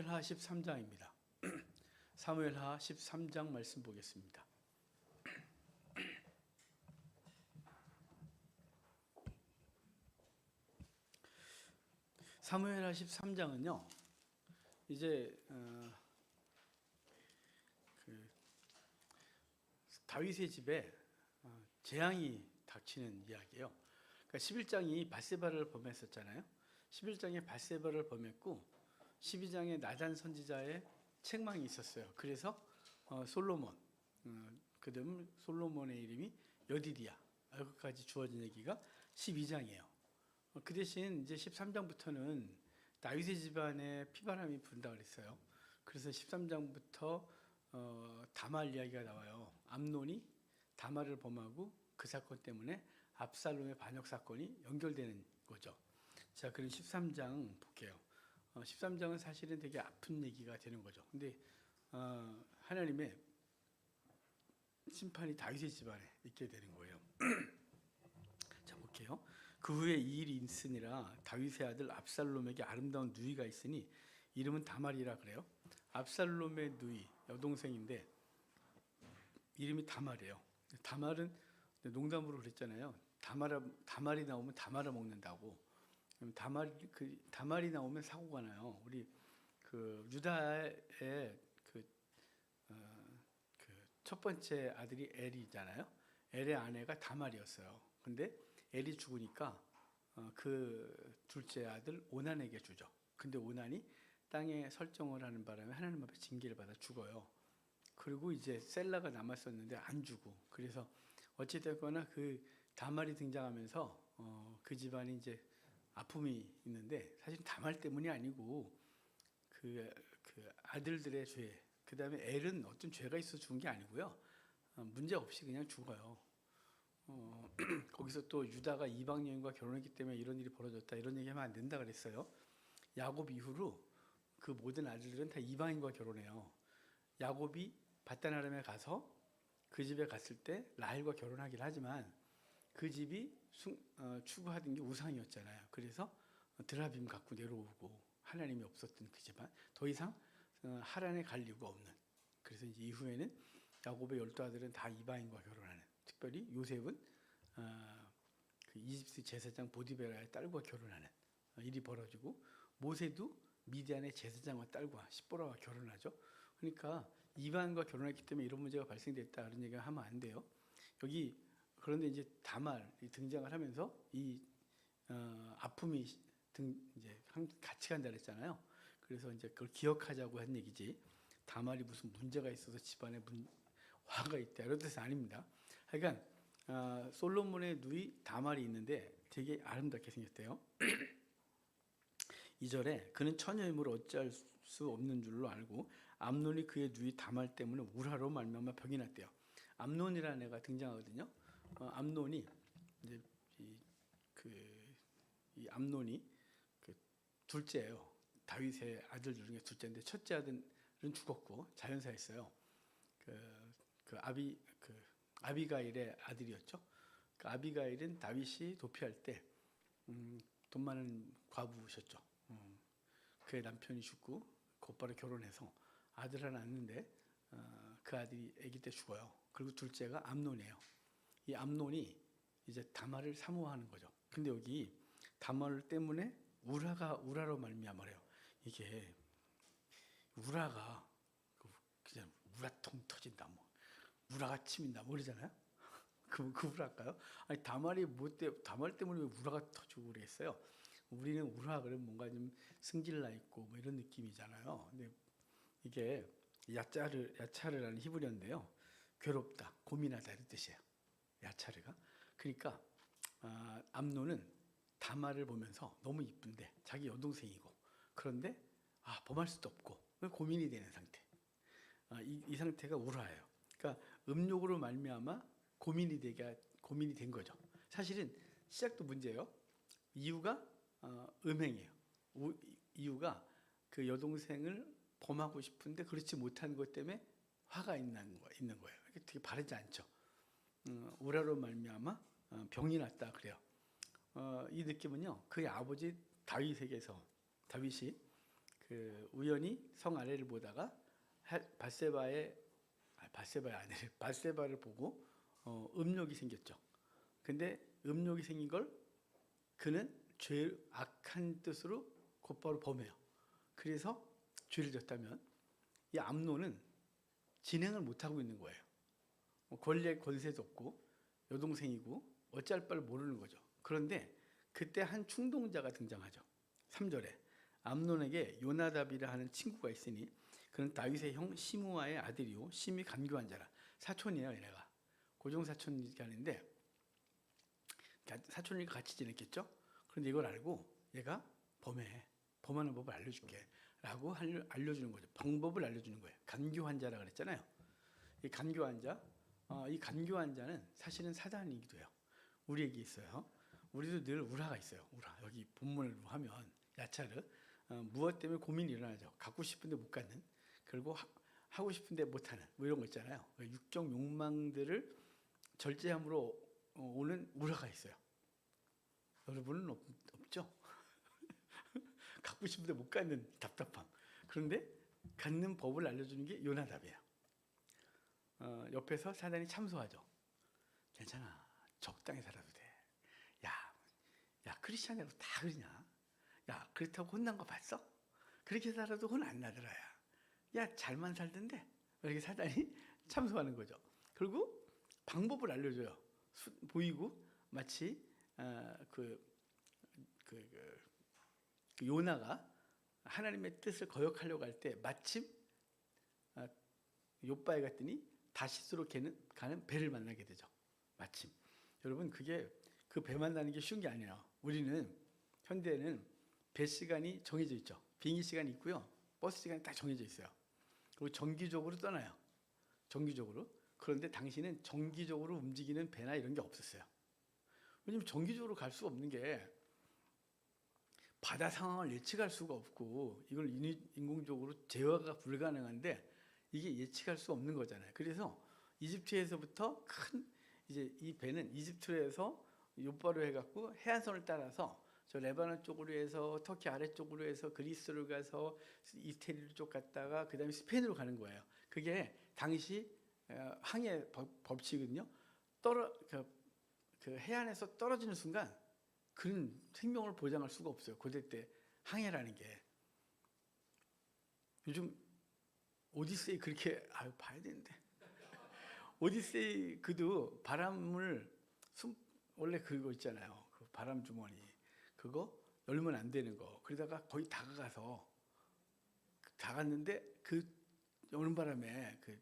사무엘하 13장입니다. 사무엘하 13장 말씀 보겠습니다. 사무엘하 13장은요, 이제 다윗의 집에 재앙이 닥치는 이야기예요. 그러니까 11장이 밧세바를 범했었잖아요. 11장에 밧세바를 범했고 12장에 나단 선지자의 책망이 있었어요. 그래서 솔로몬, 그다음 솔로몬의 이름이 여디디야, 여기까지 주어진 얘기가 12장이에요. 그 대신 이제 13장부터는 다윗의 집안에 피바람이 분다 그랬어요. 그래서 13장부터 다말 이야기가 나와요. 암논이 다말을 범하고 그 사건 때문에 압살롬의 반역 사건이 연결되는 거죠. 자, 그럼 13장 볼게요. 13장은 사실은 되게 아픈 얘기가 되는 거죠. 근데 하나님의 심판이 다윗의 집안에 있게 되는 거예요. 자, 볼게요. 그 후에 이 일이 있으니라 다윗의 아들 압살롬에게 아름다운 누이가 있으니 이름은 다말이라 그래요. 압살롬의 누이, 여동생인데 이름이 다말이에요. 다말은 농담으로 그랬잖아요. 다말이 나오면 다말아 먹는다고. 다말이 나오면 사고가 나요. 우리 그 유다의 첫 번째 아들이 엘이잖아요. 엘의 아내가 다말이었어요. 근데 엘이 죽으니까 그 둘째 아들 오난에게 주죠. 근데 오난이 땅에 설정을 하는 바람에 하나님 앞에 징계를 받아 죽어요. 그리고 이제 셀라가 남았었는데 안 주고, 그래서 어찌됐거나 그 다말이 등장하면서 그 집안이 이제 아픔이 있는데, 사실 다말 때문이 아니고 그 아들들의 죄, 그 다음에 엘은 어떤 죄가 있어서 죽은 게 아니고요, 문제 없이 그냥 죽어요. 거기서 또 유다가 이방 여인과 결혼했기 때문에 이런 일이 벌어졌다, 이런 얘기하면 안 된다 그랬어요. 야곱 이후로 그 모든 아들들은 다 이방인과 결혼해요. 야곱이 바단 아람에 가서 그 집에 갔을 때 라헬과 결혼하긴 하지만 그 집이 추구하던 게 우상이었잖아요. 그래서 드라빔 갖고 내려오고 하나님이 없었던 그 집안, 더 이상 하란에 갈 이유가 없는. 그래서 이제 이후에는 야곱의 12아들은 다 이방인과 결혼하는, 특별히 요셉은 그 이집트 제사장 보디베라의 딸과 결혼하는 일이 벌어지고, 모세도 미디안의 제사장과 딸과 십보라와 결혼하죠. 그러니까 이방인과 결혼했기 때문에 이런 문제가 발생됐다, 그런 얘기를 하면 안 돼요. 여기 그런데 이제 다말이 등장을 하면서 이 아픔이 이제 같이 간다 그랬잖아요. 그래서 이제 그걸 기억하자고 한 얘기지, 다말이 무슨 문제가 있어서 집안에 화가 있다, 이런 뜻은 아닙니다. 그러니까 솔로몬의 누이 다말이 있는데 되게 아름답게 생겼대요. 2절에 그는 처녀이므로 어찌할 수 없는 줄로 알고 암논이 그의 누이 다말 때문에 우라로 말미암아 병이 났대요. 암논이라는 애가 등장하거든요. 암논이 이제 이 암논이 그 둘째예요. 다윗의 아들 중에 둘째인데 첫째 아들은 죽었고 자연사했어요. 아비가일의 아들이었죠. 그 아비가일은 다윗이 도피할 때 돈 많은 과부셨죠. 그의 남편이 죽고 곧바로 결혼해서 아들 하나 낳는데 그 아들이 아기 때 죽어요. 그리고 둘째가 암논이에요. 이 암논이 이제 다말을 사모하는 거죠. 근데 여기 다말 때문에 우라로 말미암아래요. 이게 우라가 그냥 우라통 터진다, 뭐 우라가 치민다, 모르잖아요. 그 우라일까요? 아니 다말 때문에 왜 우라가 터지고 그러겠어요? 우리는 우라 그러면 뭔가 좀 승질나 있고 뭐 이런 느낌이잖아요. 근데 이게 야차르라는 히브리어인데요, 괴롭다, 고민하다, 이런 뜻이에요. 야차르가. 그러니까 암논은 다말을 보면서 너무 이쁜데 자기 여동생이고, 그런데 범할 수도 없고 고민이 되는 상태. 이 상태가 우라예요. 그러니까 음욕으로 말미암아 고민이 된 거죠. 사실은 시작도 문제예요. 이유가 음행이에요. 이유가 그 여동생을 범하고 싶은데 그렇지 못한 것 때문에 화가 있는 거예요. 되게 바르지 않죠. 우라로 말미암아 병이 났다 그래요. 이 느낌은요, 그의 아버지 다윗이 그 우연히 성 아래를 보다가 바세바의 아내를 바세바를 보고 음욕이 생겼죠. 근데 음욕이 생긴 걸 그는 악한 뜻으로 곧바로 범해요. 그래서 죄를 졌다면 이 암논은 진행을 못하고 있는 거예요. 권리의 권세도 없고 여동생이고 어찌할 바를 모르는 거죠. 그런데 그때 한 충동자가 등장하죠. 3절에 암논에게 요나답이라 하는 친구가 있으니 그는 다윗의 형 시므아의 아들이요 심히 간교한 자라. 사촌이에요. 얘네가 고종사촌이니까 하는데 사촌이니까 같이 지냈겠죠. 그런데 이걸 알고 얘가 범하는 법을 알려줄게 라고 알려주는 거죠. 방법을 알려주는 거예요. 간교한 자라 그랬잖아요. 이 간교한 자, 이 간교한 자는 사실은 사단이기도 해요. 우리에게 있어요. 우리도 늘 우라가 있어요. 우라. 여기 본문으로 하면 야차르, 무엇 때문에 고민이 일어나죠. 갖고 싶은데 못 갖는, 그리고 하고 싶은데 못하는, 뭐 이런 거 있잖아요. 육적 욕망들을 절제함으로 오는 우라가 있어요. 여러분은 없죠? 갖고 싶은데 못 갖는 답답함. 그런데 갖는 법을 알려주는 게 요나답이에요. 옆에서 사단이 참소하죠. 괜찮아. 적당히 살아도 돼. 야, 크리스찬이라고 다 그러냐? 야, 그렇다고 혼난 거 봤어? 그렇게 살아도 혼 안 나더라. 야, 잘만 살던데? 이렇게 사단이 참소하는 거죠. 그리고 방법을 알려줘요. 보이고 마치 그 요나가 하나님의 뜻을 거역하려고 할 때 마침 욥바에 갔더니 다시스로 가는 배를 만나게 되죠. 마침. 여러분 그게 그 배 만나는 게 쉬운 게 아니에요. 우리는 현대에는 배 시간이 정해져 있죠. 비행기 시간이 있고요. 버스 시간이 딱 정해져 있어요. 그리고 정기적으로 떠나요. 정기적으로. 그런데 당시는 정기적으로 움직이는 배나 이런 게 없었어요. 왜냐면 정기적으로 갈 수 없는 게 바다 상황을 예측할 수가 없고 이걸 인공적으로 제어가 불가능한데 이게 예측할 수 없는 거잖아요. 그래서 이집트에서부터 이제 이 배는 이집트에서 욥바로 해갖고 해안선을 따라서 저 레바논 쪽으로 해서 터키 아래쪽으로 해서 그리스로 가서 이태리 쪽 갔다가 그 다음에 스페인으로 가는 거예요. 그게 당시 항해 법칙은요. 그 해안에서 떨어지는 순간 그는 생명을 보장할 수가 없어요. 고대 때 항해라는 게. 요즘 오디세이 그렇게 봐야 되는데 오디세이 그도 바람을 원래 그거 있잖아요. 그 바람 주머니 그거 열면 안 되는 거. 그러다가 거의 다갔는데 그 오는 바람에 그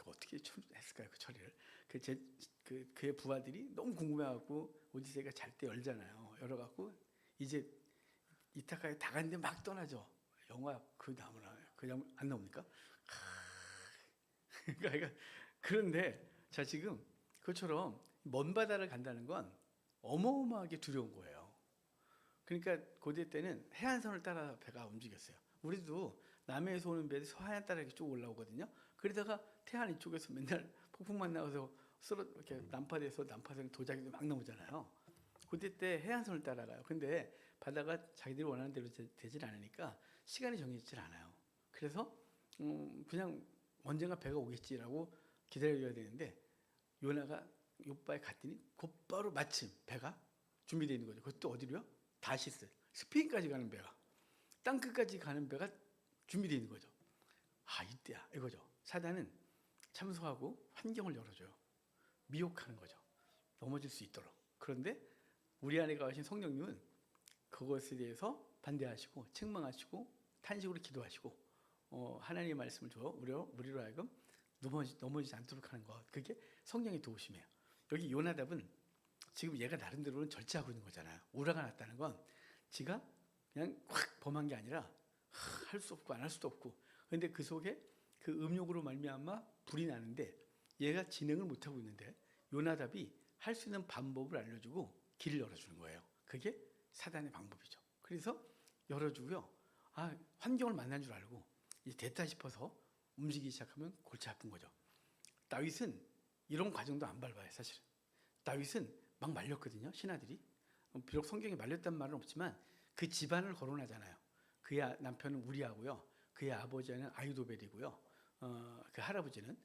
어떻게 했을까요? 그 처리를 그의 부하들이 너무 궁금해갖고 오디세이가 잘 때 열잖아요. 열어갖고 이제 이타카에 다 갔는데 막 떠나죠. 영화 그 나무나 그냥 안 나옵니까? 그러니까 그런데 자 지금 그것처럼 먼 바다를 간다는 건 어마어마하게 두려운 거예요. 그러니까 고대 때는 해안선을 따라 배가 움직였어요. 우리도 남해에서 오는 배들이 서해안 따라 이렇게 쭉 올라오거든요. 그러다가 태안 이쪽에서 맨날 폭풍만 나와서 이렇게 난파선에 도자기도 막 나오잖아요. 그때 때 해안선을 따라가요. 근데 바다가 자기들이 원하는 대로 되질 않으니까 시간이 정해지질 않아요. 그래서 그냥 언젠가 배가 오겠지라고 기다려야 되는데 요나가 욥바에 갔더니 곧바로 마침 배가 준비되어 있는 거죠. 그것도 어디로요? 다시스, 스페인까지 가는 배가, 땅끝까지 가는 배가 준비되어 있는 거죠. 이때야 이거죠. 사단은 참소하고 환경을 열어줘요. 미혹하는 거죠. 넘어질 수 있도록. 그런데 우리 안에 가신 성령님은 그것에 대해서 반대하시고 책망하시고 탄식으로 기도하시고 하나님의 말씀을 줘 우리로 하여금 넘어지지 않도록 하는 것. 그게 성령의 도우심이에요. 여기 요나답은 지금 얘가 나름대로는 절제하고 있는 거잖아요. 우라가 났다는 건 지가 그냥 확 범한 게 아니라 할 수 없고 안 할 수도 없고. 그런데 그 속에 그 음욕으로 말미암아 불이 나는데 얘가 진행을 못하고 있는데 요나답이 할 수 있는 방법을 알려주고 길을 열어주는 거예요. 그게 사단의 방법이죠. 그래서 열어주고요. 환경을 만난 줄 알고 이제 됐다 싶어서 움직이기 시작하면 골치 아픈 거죠. 다윗은 이런 과정도 안 밟아요. 사실은 다윗은 막 말렸거든요. 신하들이. 비록 성경에 말렸단 말은 없지만 그 집안을 거론하잖아요. 그의 남편은 우리아고요. 그의 아버지는 아히도벨이고요. 그 할아버지는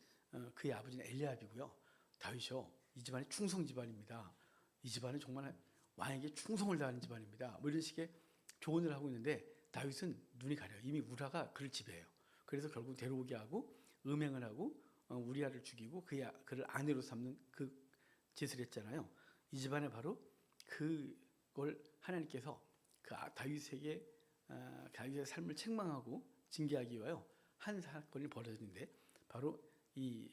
그의 아버지는 엘리압이고요. 다윗이요. 이 집안이 충성 집안입니다. 이 집안은 정말 왕에게 충성을 다하는 집안입니다. 뭐 이런 식의 조언을 하고 있는데 다윗은 눈이 가려요. 이미 우라가 그를 지배해요. 그래서 결국 데려오게 하고 음행을 하고 우리아를 죽이고 그를 아내로 삼는 그 짓을 했잖아요. 이 집안에 바로 그걸 하나님께서 그 다윗에게 다윗의 삶을 책망하고 징계하기 위하여 한 사건이 벌어졌는데 바로 이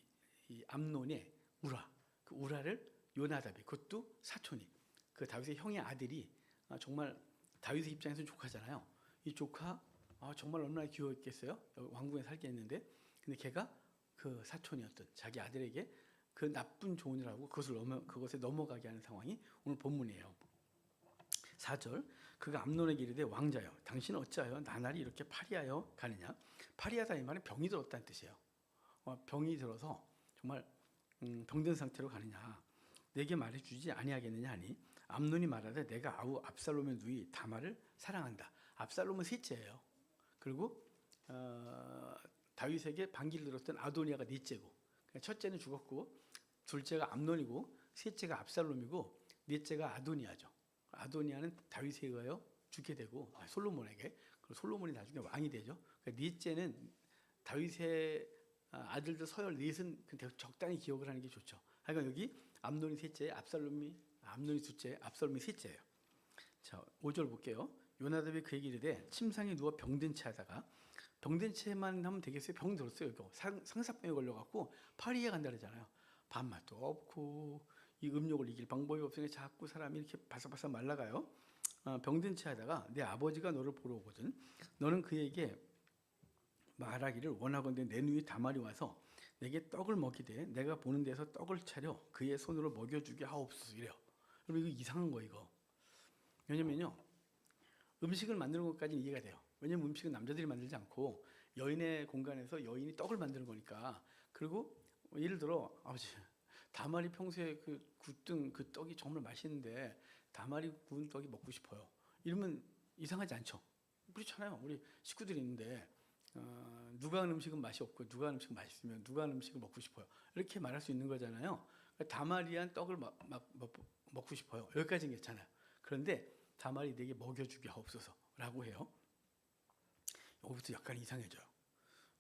암논의 우라, 그 우라를 요나답이, 그것도 사촌이, 그 다윗의 형의 아들이 정말 다윗의 입장에서는 조카잖아요. 이 조카 정말 얼마나 귀여웠겠어요. 왕궁에 살겠는데, 근데 걔가 그 사촌이었던 자기 아들에게 그 나쁜 조언을 하고 그것에 넘어가게 하는 상황이 오늘 본문이에요. 4절, 그가 암논에게 이르되 왕자여 당신은 어찌하여 나날이 이렇게 파리하여 가느냐. 파리하다 이 말은 병이 들었다는 뜻이에요. 병이 들어서 정말 병든 상태로 가느냐. 내게 말해주지 아니하겠느냐 하니 암논이 말하되 내가 아우 압살롬의 누이 다말을 사랑한다. 압살롬은 셋째예요. 그리고 다윗에게 반기를 들었던 아도니아가 넷째고, 첫째는 죽었고 둘째가 암논이고 셋째가 압살롬이고 넷째가 아도니아죠. 아도니아는 다윗에 의하여 죽게 되고 솔로몬에게, 그리고 솔로몬이 나중에 왕이 되죠. 그러니까 넷째는 다윗의 아들들 서열 넷은 적당히 기억을 하는 게 좋죠. 그러니까 여기 암논이 셋째, 암논이 둘째, 압살롬이 셋째예요. 자, 5절 볼게요. 요나답이 그에게 이르되 침상에 누워 병든 채 하다가, 병든 채만 하면 되겠어요? 병 들었어요. 이거 상사병에 걸려갖고 파리에 간다 그러잖아요. 밥맛도 없고 이 음욕을 이길 방법이 없으니까 자꾸 사람이 이렇게 바삭바삭 말라가요. 병든 채 하다가 내 아버지가 너를 보러 오거든. 너는 그에게 말하기를 원하건대 내 누이 다말이 와서 내게 떡을 먹이되 내가 보는 데서 떡을 차려 그의 손으로 먹여주게 하옵소서. 이래요. 여러분 이거 이상한 거 이거. 왜냐면요, 음식을 만드는 것까지는 이해가 돼요. 왜냐면 음식은 남자들이 만들지 않고 여인의 공간에서 여인이 떡을 만드는 거니까. 그리고 예를 들어 아버지 다말이 평소에 그 굽던 그 떡이 정말 맛있는데 다말이 구운 떡이 먹고 싶어요. 이러면 이상하지 않죠? 그렇잖아요. 우리 식구들이 있는데 누가 하는 음식은 맛이 없고 누가 하는 음식은 맛있으면 누가 하는 음식을 먹고 싶어요. 이렇게 말할 수 있는 거잖아요. 다말이 한 떡을 먹고 싶어요. 여기까지는 괜찮아요. 그런데 다말이 내게 먹여주게 하옵소서라고 해요. 여기부터 약간 이상해져요.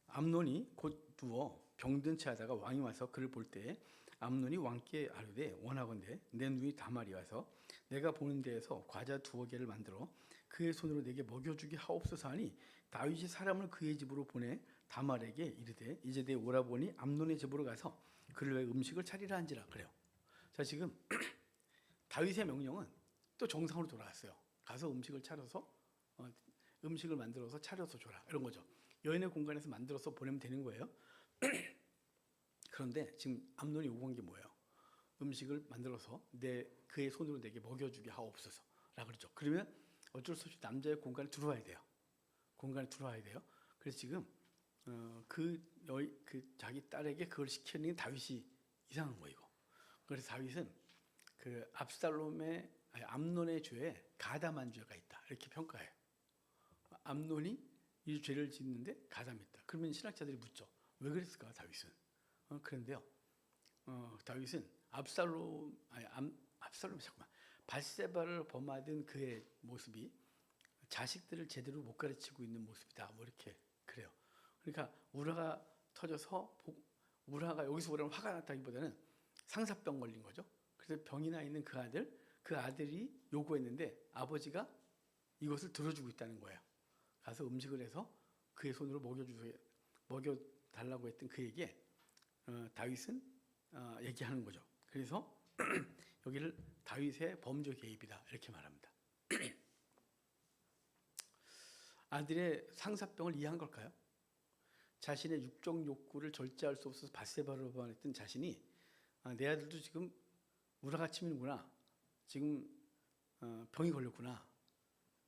암논이 곧 누워 병든 채 하다가 왕이 와서 그를 볼 때 암논이 왕께 아뢰되 원하건대 내 누이 다말이 와서 내가 보는 데에서 과자 2개를 만들어 그의 손으로 내게 먹여주게 하옵소서 하니 다윗이 사람을 그의 집으로 보내 다말에게 이르되 이제 내 오라버니 암논의 집으로 가서 그를 위해 음식을 차리라 한지라. 그래요. 자, 지금 다윗의 명령은 또 정상으로 돌아왔어요. 가서 음식을 차려서 음식을 만들어서 차려서 줘라, 이런 거죠. 여인의 공간에서 만들어서 보내면 되는 거예요. 그런데 지금 암논이 요구한 게 뭐예요? 음식을 만들어서 그의 손으로 내게 먹여주게 하옵소서라 그러죠. 그러면 어쩔 수 없이 남자의 공간에 들어와야 돼요. 공간에 들어와야 돼요. 그래서 지금 그 자기 딸에게 그걸 시키는 게 다윗이 이상한 거 이거. 그래서 다윗은 그 암논의 죄에 가담한 죄가 있다 이렇게 평가해요. 암논이 이 죄를 짓는데 가담했다. 그러면 신학자들이 묻죠. 왜 그랬을까 다윗은? 그런데요, 다윗은 밧세바를 범하던 그의 모습이 자식들을 제대로 못 가르치고 있는 모습이다. 뭐 이렇게 그래요. 그러니까 우라가 터져서 우라가 여기서 우라는 화가 났다기보다는 상사병 걸린 거죠. 그래서 병이 나 있는 그 아들이 요구했는데 아버지가 이것을 들어주고 있다는 거예요. 가서 음식을 해서 그의 손으로 먹여달라고 했던 그에게 다윗은 얘기하는 거죠. 그래서 여기를 다윗의 범죄 개입이다 이렇게 말합니다. 아들의 상사병을 이해한 걸까요? 자신의 육적 욕구를 절제할 수 없어서 밧세바를 범했던 자신이 내 아들도 지금 우라가 치미는구나, 지금 병이 걸렸구나,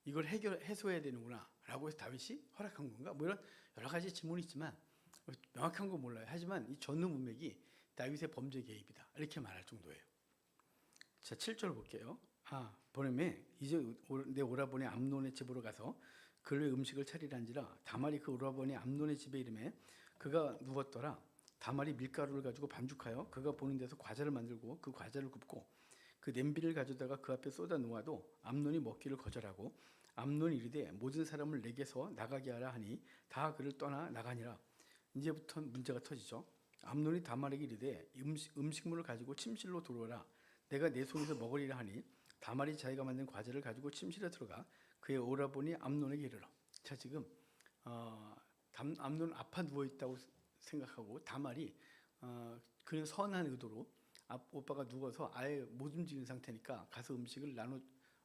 이걸 해소해야 되는구나 라고 해서 다윗이 허락한 건가? 뭐 이런 여러 가지 질문이 있지만 명확한 건 몰라요. 하지만 이 전후 문맥이 다윗의 범죄 개입이다 이렇게 말할 정도예요. 자, 7절 볼게요. 보내매 이제 내 오라버니 암논의 집으로 가서 그를 위해 음식을 차리란지라. 다말이 그 오라버니 암논의 집에 이르매 그가 누웠더라. 다말이 밀가루를 가지고 반죽하여 그가 보는 데서 과자를 만들고 그 과자를 굽고 그 냄비를 가져다가 그 앞에 쏟아 놓아도 암논이 먹기를 거절하고 암논이 이르되 모든 사람을 내게서 나가게 하라 하니 다 그를 떠나 나가니라. 이제부터 문제가 터지죠. 암논이 다말에게 이르되 음식물을 가지고 침실로 들어오라. 내가 내 손에서 먹으리라 하니 다말이 자기가 만든 과자를 가지고 침실에 들어가 그의 오라버니 암논에게 이르러. 자, 지금 암논은 아파 누워 있다고 생각하고 다말이 그는 선한 의도로 오빠가 누워서 아예 못 움직이는 상태니까 가서 음식을 나눠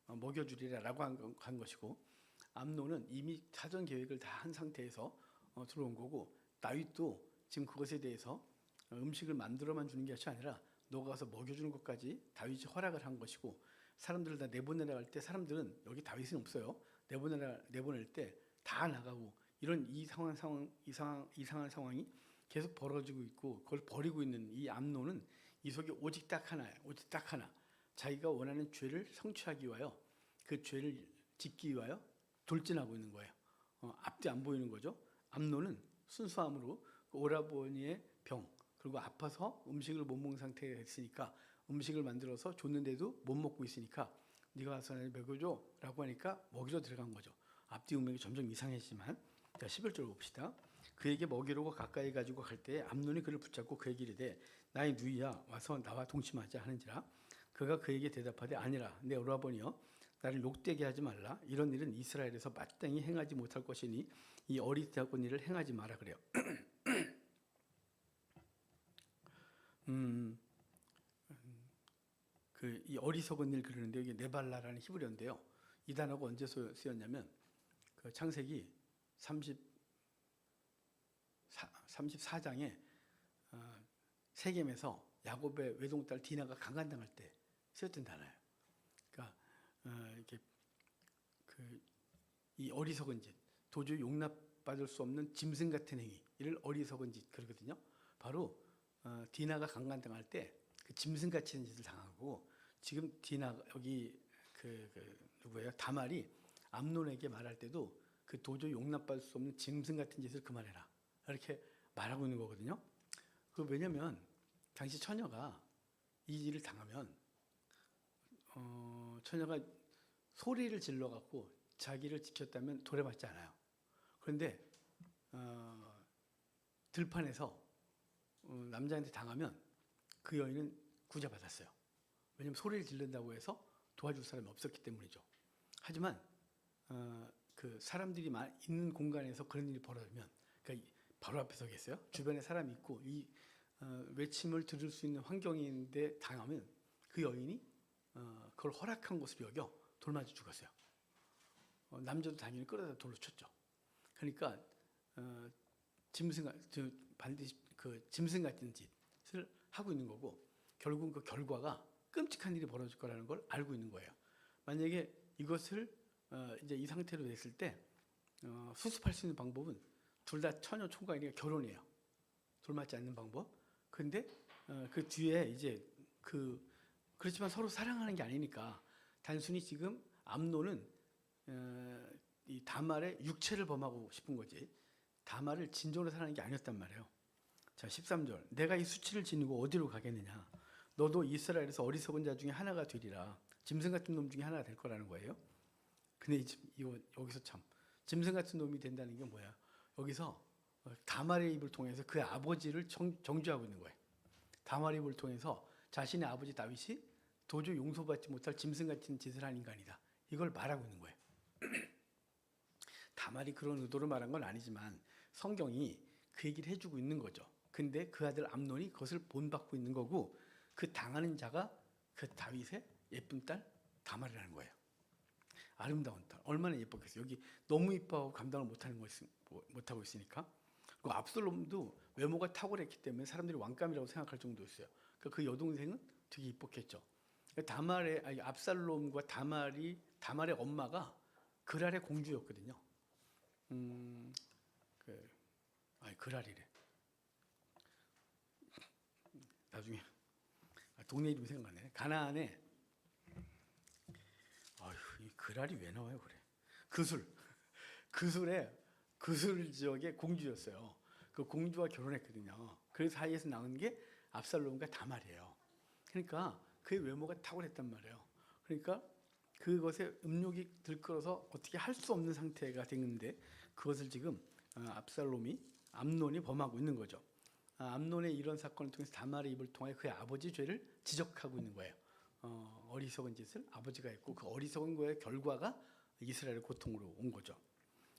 먹여주리라라고 한 것이고, 암논은 이미 사전 계획을 다 한 상태에서 들어온 거고, 다윗도 지금 그것에 대해서 음식을 만들어만 주는 것이 아니라 너가 가서 먹여주는 것까지 다윗이 허락을 한 것이고, 사람들을 다 내보내라 할 때 사람들은 여기 다윗은 없어요. 내보낼 때 다 나가고 이런 이상한 상황이 계속 벌어지고 있고 그걸 버리고 있는 이 암논은 이 속에 오직 딱 하나예요. 오직 딱 하나. 자기가 원하는 죄를 성취하기 위하여 그 죄를 짓기 위하여 돌진하고 있는 거예요. 앞뒤 안 보이는 거죠. 암논은 순수함으로 그 오라버니의 병 그리고 아파서 음식을 못 먹는 상태에 있으니까 음식을 만들어서 줬는데도 못 먹고 있으니까 네가 와서 나를 먹여줘 라고 하니까 먹이러 들어간 거죠. 앞뒤 운명이 점점 이상해지만, 자 11절 봅시다. 그에게 먹이려고 가까이 가지고 갈 때 암논이 그를 붙잡고 그에게 이르되 나의 누이야 와서 나와 동침하자 하는지라. 그가 그에게 대답하되 아니라 내 오라버니여 나를 욕되게 하지 말라. 이런 일은 이스라엘에서 마땅히 행하지 못할 것이니 이 어리석은 일을 행하지 마라 그래요. 이 어리석은 일 그러는데 여기 네발라라는 히브리어인데요. 이 단어가 언제 쓰였냐면 그 창세기 34장에 세겜에서 야곱의 외동딸 디나가 강간당할 때 쓰였던 단어예요. 그러니까 이렇게 이 어리석은 짓, 도저히 용납받을 수 없는 짐승 같은 행위, 이를 어리석은 짓 그러거든요. 바로 디나가 강간당할 때 그 짐승 같은 짓을 당하고, 지금 디나 여기 누구예요? 다말이 암논에게 말할 때도 그 도저히 용납받을 수 없는 짐승 같은 짓을 그만해라 이렇게 말하고 있는 거거든요. 왜냐면 당시 처녀가 이 일을 당하면 처녀가 소리를 질러 갖고 자기를 지켰다면 돌려받지 않아요. 그런데 들판에서 남자한테 당하면 그 여인은 구제받았어요. 왜냐면 소리를 지른다고 해서 도와줄 사람이 없었기 때문이죠. 하지만 그 사람들이 있는 공간에서 그런 일이 벌어지면, 그러니까 바로 앞에 서겠어요. 주변에 사람이 있고 이 외침을 들을 수 있는 환경인데 당하면 그 여인이 그걸 허락한 것으로 여겨 돌맞아 죽었어요. 남자도 당연히 끌어다 돌로 쳤죠. 그러니까 반드시 그 짐승 같은 짓을 하고 있는 거고, 결국은 그 결과가 끔찍한 일이 벌어질 거라는 걸 알고 있는 거예요. 만약에 이것을 이제 이 상태로 됐을 때 수습할 수 있는 방법은 둘 다 처녀 총각이니까 결혼해요. 돌맞지 않는 방법. 근데 그 뒤에 이제 그렇지만 서로 사랑하는 게 아니니까 단순히 지금 암논은 이 다말의 육체를 범하고 싶은 거지 다말을 진정으로 사랑하는 게 아니었단 말이에요. 자 13절 내가 이 수치를 지니고 어디로 가겠느냐. 너도 이스라엘에서 어리석은 자 중에 하나가 되리라. 짐승 같은 놈 중에 하나가 될 거라는 거예요. 근데 여기서 참 짐승 같은 놈이 된다는 게 뭐야. 여기서 다말의 입을 통해서 그 아버지를 정죄하고 있는 거예요. 다말의 입을 통해서 자신의 아버지 다윗이 도저히 용서받지 못할 짐승 같은 짓을 한 인간이다. 이걸 말하고 있는 거예요. 다말이 그런 의도로 말한 건 아니지만 성경이 그 얘기를 해주고 있는 거죠. 근데 그 아들 암논이 그것을 본받고 있는 거고, 그 당하는 자가 그 다윗의 예쁜 딸 다말이라는 거예요. 아름다운 딸. 얼마나 예뻤겠어요. 여기 너무 이뻐하고 감당을 못하고 있으니까. 그리고 압살롬도 외모가 탁월했기 때문에 사람들이 왕감이라고 생각할 정도였어요. 그러니까 그 여동생은 되게 이뻤겠죠. 압살롬과 다말의 엄마가 그랄의 공주였거든요. 그랄이래. 나중에 동네 이름이 생각나네. 가나안에 이 그랄이 왜 나와요 그래. 그술 지역의 공주였어요. 그 공주와 결혼했거든요. 그 사이에서 나온 게 압살롬과 다말이에요. 그러니까 그의 외모가 탁월했단 말이에요. 그러니까 그것에 음욕이 들끓어서 어떻게 할 수 없는 상태가 됐는데 그것을 지금 암논이 범하고 있는 거죠. 암논의 이런 사건을 통해서 다말의 입을 통해 그의 아버지 죄를 지적하고 있는 거예요. 어리석은 짓을 아버지가 했고 그 어리석은 거의 결과가 이스라엘의 고통으로 온 거죠.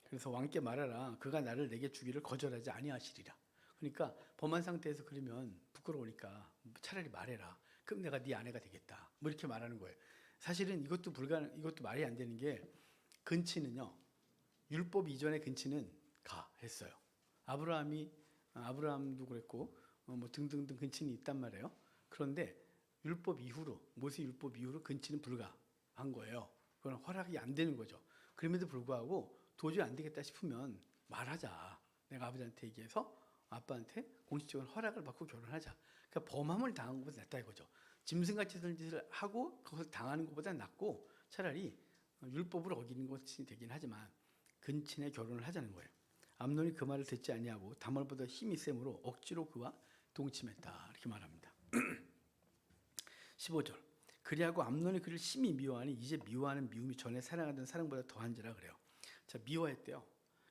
그래서 왕께 말하라. 그가 나를 내게 주기를 거절하지 아니하시리라. 그러니까 범한 상태에서 그러면 부끄러우니까 차라리 말해라. 그럼 내가 네 아내가 되겠다. 뭐 이렇게 말하는 거예요. 사실은 이것도 말이 안 되는 게 근치는요. 율법 이전의 근치는 했어요. 아브라함도 그랬고 뭐 등등등 근치는 있단 말이에요. 그런데 모세 율법 이후로 근치는 불가한 거예요. 그건 허락이 안 되는 거죠. 그럼에도 불구하고 도저히 안 되겠다 싶으면 말하자. 내가 아버지한테 얘기해서 아빠한테 공식적으로 허락을 받고 결혼하자. 그러니까 범함을 당한 것보다 낫다 이거죠. 짐승같이 된 짓을 하고 그것을 당하는 것보다 낫고 차라리 율법을 어기는 것이 되긴 하지만 근친의 결혼을 하자는 거예요. 암논이 그 말을 듣지 아니하고 다말보다 힘이 셈으로 억지로 그와 동침했다. 이렇게 말합니다. 15절. 그리하고 암논이 그를 심히 미워하니 이제 미워하는 미움이 전에 사랑하던 사랑보다 더한지라 그래요. 자, 미워했대요.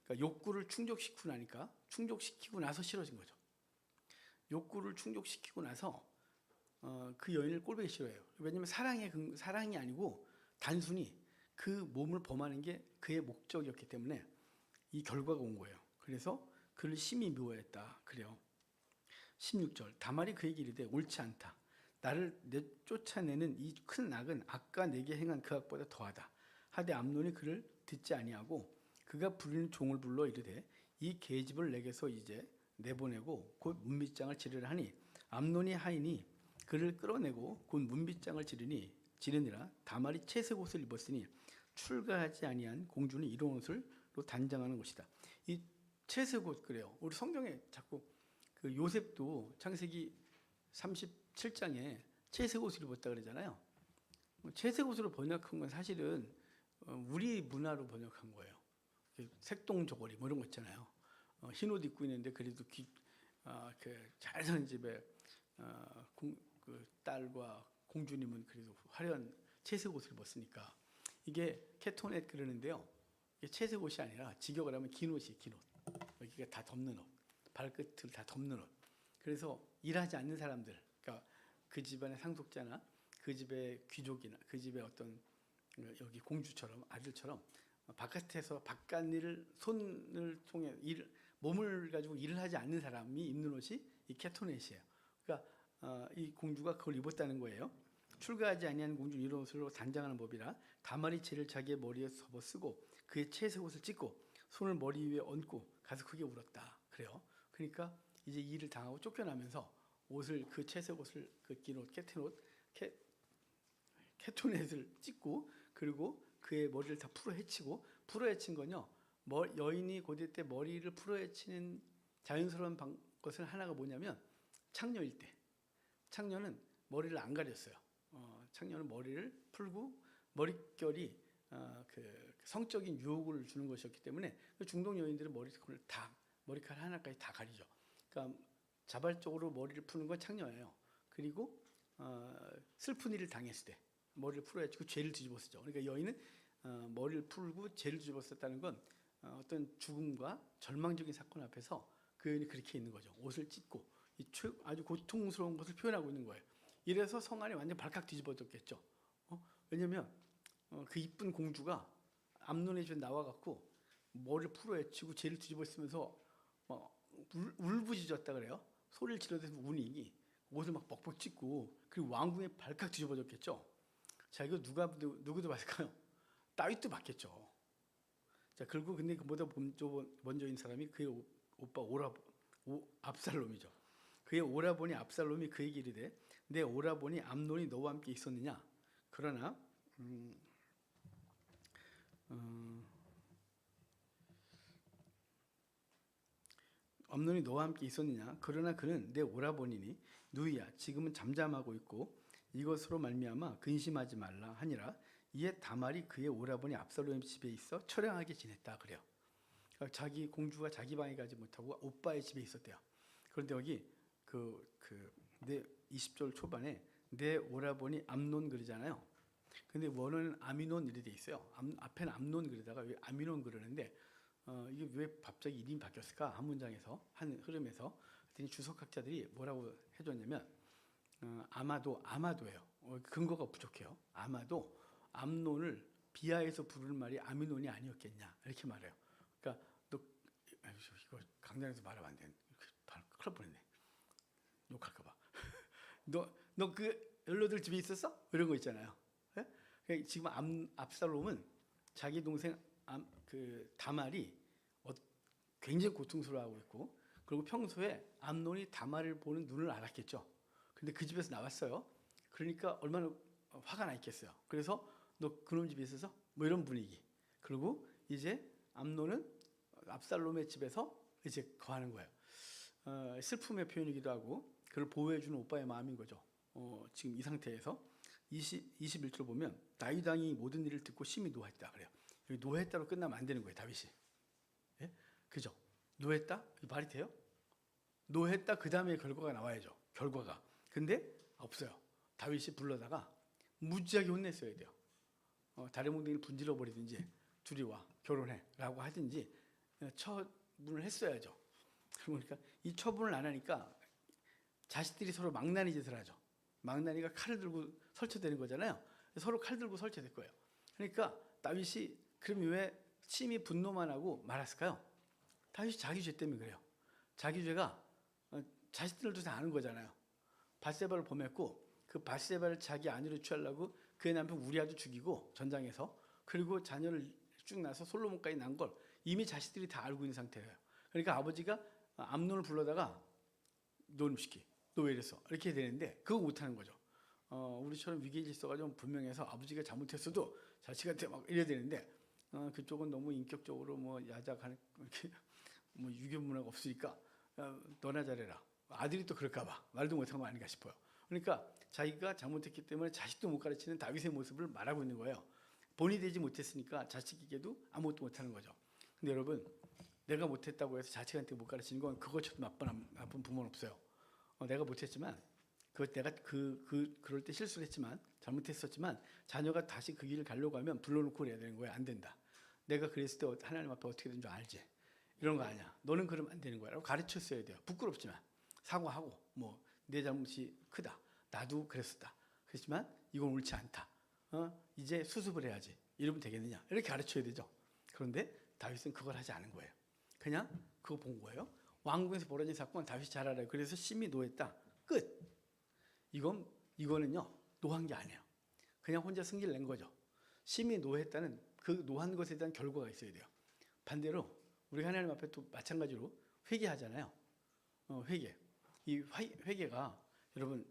그러니까 욕구를 충족시키고 나서 싫어진 거죠. 욕구를 충족시키고 나서 그 여인을 꼴보기 싫어해요. 왜냐하면 사랑이 아니고 단순히 그 몸을 범하는 게 그의 목적이었기 때문에 이 결과가 온 거예요. 그래서 그를 심히 미워했다. 그래요. 16절. 다말이 그에게 이르되 옳지 않다. 나를 쫓아내는 이 큰 악은 아까 내게 행한 그 악보다 더하다. 하되 암논이 그를 듣지 아니하고 그가 부리는 종을 불러 이르되 이 계집을 내게서 이제 내보내고 곧 문빗장을 지르라 하니 암논이 하이니 그를 끌어내고 곧 문빗장을 지르니라. 다말이 채색 옷을 입었으니 출가하지 아니한 공주는 이런 옷으로 단장하는 것이다. 이 채색 옷 그래요. 우리 성경에 자꾸 그 요셉도 창세기 37장에 채색 옷을 입었다 그러잖아요. 채색 옷으로 번역한 건 사실은 우리 문화로 번역한 거예요. 색동 저고리 뭐 이런 거 있잖아요. 흰 옷 입고 있는데 그래도 잘 사는 집에 그 딸과 공주님은 그래도 화려한 채색 옷을 입었으니까 이게 캐토넷 그러는데요. 이게 채색 옷이 아니라 직역을 하면 긴 옷이 긴 옷. 여기가 다 덮는 옷, 발끝을 다 덮는 옷. 그래서 일하지 않는 사람들, 그러니까 그 집안의 상속자나 그 집의 귀족이나 그 집의 어떤 여기 공주처럼 아들처럼 바깥에서 바깥일을 손을 통해 몸을 가지고 일을 하지 않는 사람이 입는 옷이 이 캐토넷이에요. 그러니까 이 공주가 그걸 입었다는 거예요. 출가하지 아니한 공주는 이런 옷으로 단장하는 법이라 다말이 채를 자기의 머리에 접어 쓰고 그의 채색 옷을 찢고 손을 머리 위에 얹고 가서 크게 울었다. 그래요. 그러니까 이제 이 일을 당하고 쫓겨나면서 그 채색 옷을 긴 옷, 캐토넷을 찢고 그리고 그의 머리를 다 풀어헤친 건요. 여인이 고대 때 머리를 풀어헤치는 자연스러운 것은 하나가 뭐냐면 창녀일 때. 창녀는 머리를 안 가렸어요. 창녀는 머리를 풀고 머릿결이 그 성적인 유혹을 주는 것이었기 때문에 중동 여인들은 머리카락 하나까지 다 가리죠. 그러니까 자발적으로 머리를 푸는 건 창녀예요. 그리고 슬픈 일을 당했을 때 머리를 풀어야지고 죄를 뒤집었었죠. 그러니까 여인은 머리를 풀고 죄를 뒤집었었다는 건 어떤 죽음과 절망적인 사건 앞에서 그 여인이 그렇게 있는 거죠. 옷을 찢고 아주 고통스러운 것을 표현하고 있는 거예요. 이래서 성 안이 완전 발칵 뒤집어졌겠죠. 왜냐하면 그 이쁜 공주가 암논의 집에 나와갖고 머리를 풀어헤치고 죄를 뒤집어쓰면서 막 울부짖었다 그래요. 소리를 지르면서 우니 옷을 막 벅벅 찢고 그리고 왕궁에 발칵 뒤집어졌겠죠. 자, 이거 누구도 봤을까요? 다윗도 봤겠죠. 자, 그리고 근데 그보다 먼저인 사람이 그의 오빠 압살롬이죠. 그의 오라버니 압살롬이 그에게 이르되 내 오라버니 암논이 너와 함께 있었느냐? 그러나 암논이 너와 함께 있었느냐? 그러나 그는 내 오라버니니 누이야. 지금은 잠잠하고 있고 이것으로 말미암아 근심하지 말라 하니라. 이에 다말이 그의 오라버니 압살롬의 집에 있어 처량하게 지냈다 그래요. 그러니까 자기 공주가 자기 방에 가지 못하고 오빠의 집에 있었대요. 그런데 여기 내 20절 초반에 내 오라버니 암논 그러잖아요. 근데 원어는 아미논 이렇게 돼 있어요. 앞에는 암논 그러다가 왜 아미논 그러는데 이게 왜 갑자기 이름이 바뀌었을까? 한 문장에서 한 흐름에서 그랬더니 주석학자들이 뭐라고 해줬냐면 아마도예요. 근거가 부족해요. 아마도 암논을 비하해서 부르는 말이 아미논이 아니었겠냐 이렇게 말해요. 그러니까 이거 강단에서 말하면 안 돼. 큰일 날 뻔했네. 욕할까봐. 너 그 연로들 집에 있었어? 이런 거 있잖아요. 예? 그러니까 지금 압살롬은 자기 동생 다말이 굉장히 고통스러워하고 있고, 그리고 평소에 암논이 다말을 보는 눈을 알았겠죠. 근데 그 집에서 나왔어요. 그러니까 얼마나 화가 나 있겠어요. 그래서 너 그놈 집에 있어서 뭐 이런 분위기. 그리고 이제 암논은 압살롬의 집에서 이제 거하는 거예요. 슬픔의 표현이기도 하고 그를 보호해주는 오빠의 마음인 거죠. 지금 이 상태에서 21절 보면 다윗 왕이 모든 일을 듣고 심히 노했다 그래요. 여기 노했다로 끝나면 안 되는 거예요. 다윗이. 예? 그죠? 노했다? 말이 돼요? 노했다 그 다음에 결과가 나와야죠. 결과가. 근데 없어요. 다윗이 불러다가 무지하게 혼냈어야 돼요. 다른 몽둥이를 분질러 버리든지 둘이 와 결혼해 라고 하든지 처분을 했어야죠. 그러니까 이 처분을 안 하니까 자식들이 서로 망나니 짓을 하죠. 망나니가 칼을 들고 설치되는 거잖아요. 서로 칼 들고 설치될 거예요. 그러니까 다윗이 그럼 왜 심히 분노만 하고 말았을까요? 다윗이 자기 죄 때문에 그래요. 자기 죄가 자식들도 다 아는 거잖아요. 밧세바를 범했고 그 밧세바를 자기 아내로 취하려고 그의 남편 우리아도 죽이고 전장에서, 그리고 자녀를 쭉 낳아서 솔로몬까지 난 걸 이미 자식들이 다 알고 있는 상태예요. 그러니까 아버지가 암논을 불러다가 너놈 시키 너 왜 이랬어? 이렇게 되는데 그거 못하는 거죠. 우리처럼 위기의 질서가 좀 분명해서 아버지가 잘못했어도 자식한테 막 이래야 되는데 그쪽은 너무 인격적으로 뭐 야작하는 이렇게 뭐 유교 문화가 없으니까 너나 잘해라. 아들이 또 그럴까봐 말도 못한 거 아닌가 싶어요. 그러니까 자기가 잘못했기 때문에 자식도 못 가르치는 다윗의 모습을 말하고 있는 거예요. 본이 되지 못했으니까 자식에게도 아무것도 못하는 거죠. 근데 여러분, 내가 못했다고 해서 자식한테 못 가르치는 건 그것처럼 나쁜 부모는 없어요. 내가 못했지만 내가 그럴 때 실수를 했지만 잘못했었지만 자녀가 다시 그 길을 가려고 하면 불러놓고 그래야 되는 거야. 안 된다. 내가 그랬을 때 하나님 앞에 어떻게 된 줄 알지? 이런 거 아니야. 너는 그러면 안 되는 거야 라고 가르쳤어야 돼요. 부끄럽지만 사과하고 뭐 내 잘못이 크다. 나도 그랬었다. 그렇지만 이건 옳지 않다. 이제 수습을 해야지. 이러면 되겠느냐? 이렇게 가르쳐야 되죠. 그런데 다윗은 그걸 하지 않은 거예요. 그냥 그거 본 거예요. 왕궁에서 벌어진 사건 다윗이 잘 알아요. 그래서 심히 노했다. 끝. 이거는요 노한 게 아니에요. 그냥 혼자 승기를 낸 거죠. 심히 노했다는 그 노한 것에 대한 결과가 있어야 돼요. 반대로 우리 하나님 앞에 또 마찬가지로 회개하잖아요. 회개. 이 회개가 여러분